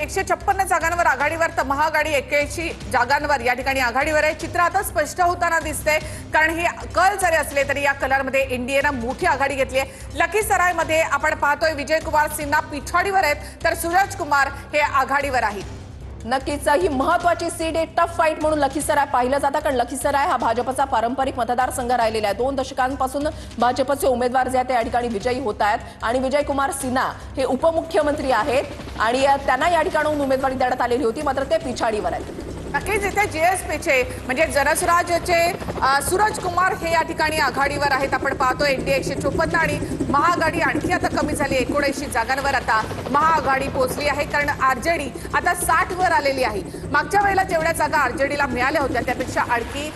156 जागांवर आघाडीवर तर महाआघाडी 81 जागांवर या ठिकाणी आघाडीवर आहे। चित्र आता स्पष्ट होताना दिसते, कारण ही कल जरी असले तरी या कलरमध्ये एनडीएनं मोठी आघाडी घेतली आहे। लखीसरायमध्ये आपण पाहतोय विजयकुमार सिन्हा पिछाडीवर आहेत, तर सूरज कुमार हे आघाडीवर आहेत। नक्कीच ही महत्त्वाची सीट एक टफ फाईट म्हणून लखीसराय पाहिलं जातं, कारण लखीसराय हा भाजपचा पारंपरिक मतदारसंघ राहिलेला आहे। 2 दशकांपासून भाजपचे उमेदवार जे आहेत ते या ठिकाणी विजयी होत आहेत आणि विजयकुमार सिन्हा हे उपमुख्यमंत्री आहेत आणि त्यांना या ठिकाणाहून उमेदवारी देण्यात आलेली होती, मात्र ते पिछाडीवर आहेत। नक्कीच इथे जेएसपीचे म्हणजे जनसुराज्यचे सूरज कुमार हे या ठिकाणी आघाडीवर आहेत। आपण पाहतोय एनडीए 154 आणि महाआघाडी आणखी आता कमी झाली, 79 जागांवर आता महाआघाडी पोहोचली आहे, कारण आरजेडी आता 60 वर आलेली आहे। मागच्या वेळेला जेवढ्या जागा आरजेडीला मिळाल्या होत्या त्यापेक्षा आणखी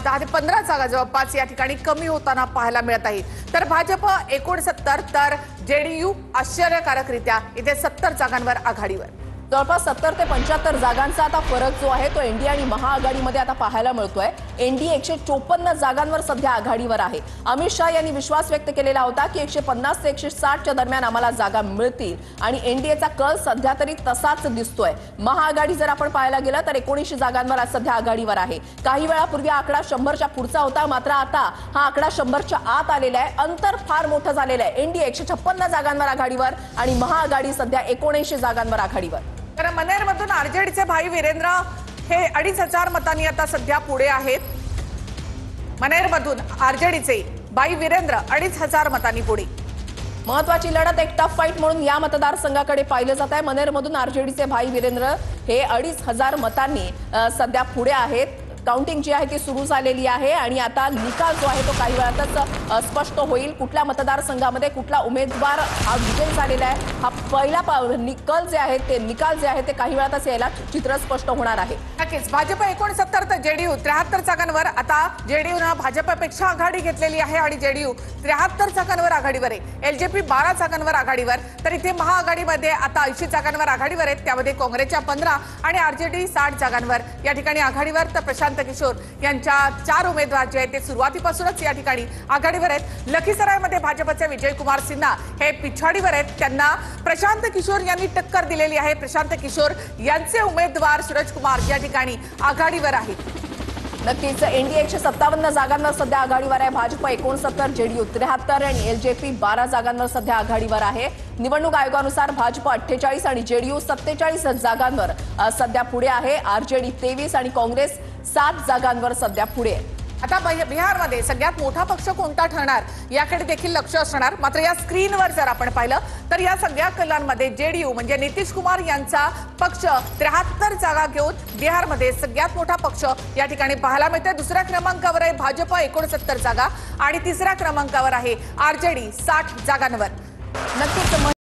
10 ते 15 जागा जवळपास या ठिकाणी कमी होताना पाहायला मिळत आहे। तर भाजप 69 तर जेडीयू आश्चर्यकारकरित्या इथे 70 जागांवर आघाडीवर। जवळपास 70 ते 75 जागांचा आता फरक जो आहे तो एनडीए आणि महाआघाडीमध्ये आता पाहायला मिळतोय। एनडीए 154 जागांवर सध्या आघाडीवर आहे। अमित शाह यांनी विश्वास व्यक्त केलेला होता की 150 ते 160 च्या दरम्यान आम्हाला जागा मिळतील आणि एनडीएचा कल सध्या तरी तसाच दिसतोय। महाआघाडी जर आपण पाहायला गेलं तर 19 जागांवर आज सध्या आघाडीवर आहे। काही वेळापूर्वी आकडा 100च्या पुढचा होता, मात्र आता हा आकडा 100च्या आत आलेला आहे। अंतर फार मोठं झालेलं आहे। एनडीए 156 जागांवर आघाडीवर आणि महाआघाडी सध्या 79 जागांवर आघाडीवर। तर मनेरमधून आरजेडीचे भाई वीरेंद्र हे 2500 मतांनी आता सध्या पुढे आहेत। मनेरमधून आरजेडीचे भाई वीरेंद्र 2500 मतांनी पुढे। महत्वाची लढत एक टफ फाईट म्हणून या मतदारसंघाकडे पाहिलं जात आहे। मनेरमधून आरजेडीचे भाई वीरेंद्र हे 2500 मतांनी सध्या पुढे आहेत। काउंटिंग जी आहे ती सुरू झालेली आहे आणि आता निकाल जो आहे तो काही वेळातच स्पष्ट होईल। कुठल्या मतदारसंघामध्ये कुठला उमेदवार हा विजयी झालेला आहे हा पहिला निकाल जे आहे ते काही वेळातच यायला चित्र स्पष्ट होणार आहे। नक्कीच भाजप 69 तर जेडीयू 73 जागांवर आता जेडीयूनं भाजपपेक्षा आघाडी घेतलेली आहे आणि जेडीयू 73 जागांवर आघाडीवर आहे। एलजेपी 12 जागांवर आघाडीवर, तर इथे महाआघाडीमध्ये आता 80 जागांवर आघाडीवर आहेत, त्यामध्ये काँग्रेसच्या 15 आणि आरजेडी 60 जागांवर या ठिकाणी आघाडीवर। तर प्रशांत किशोर यांच्या 4 उमेदवार जे आहेत ते सुरुवातीपासूनच या ठिकाणी आघाडीवर आहेत। लखीसरायमध्ये भाजपचे विजयकुमार सिन्हा हे पिछाडीवर आहेत, त्यांना प्रशांत किशोर यांनी टक्कर दिलेली आहे। प्रशांत किशोर यांचे उमेदवार सूरज कुमार या ठिकाणी आघाडीवर आहेत। नक्कीच एनडीए 157 जागांवर सध्या आघाडीवर आहे। भाजप 69, जेडीयू 73 आणि एलजेपी 12 जागांवर सध्या आघाडीवर आहे। निवडणूक आयोगानुसार भाजप 48 आणि जेडीयू 47 जागांवर सध्या पुढे आहे। आरजेडी 23 आणि काँग्रेस 7 जागांवर सध्या पुढे आहे। आता बिहारमध्ये सगळ्यात मोठा पक्ष कोणता ठरणार याकडे देखील लक्ष असणार, मात्र या स्क्रीनवर जर आपण पाहिलं तर या सगळ्या कलांमध्ये जेडीयू म्हणजे नितीश कुमार यांचा पक्ष 73 जागा घेऊन बिहारमध्ये सगळ्यात मोठा पक्ष या ठिकाणी पाहायला मिळतोय। दुसऱ्या क्रमांकावर आहे भाजप 69 जागा आणि तिसऱ्या क्रमांकावर आहे आरजेडी 60 जागांवर। नक्कीच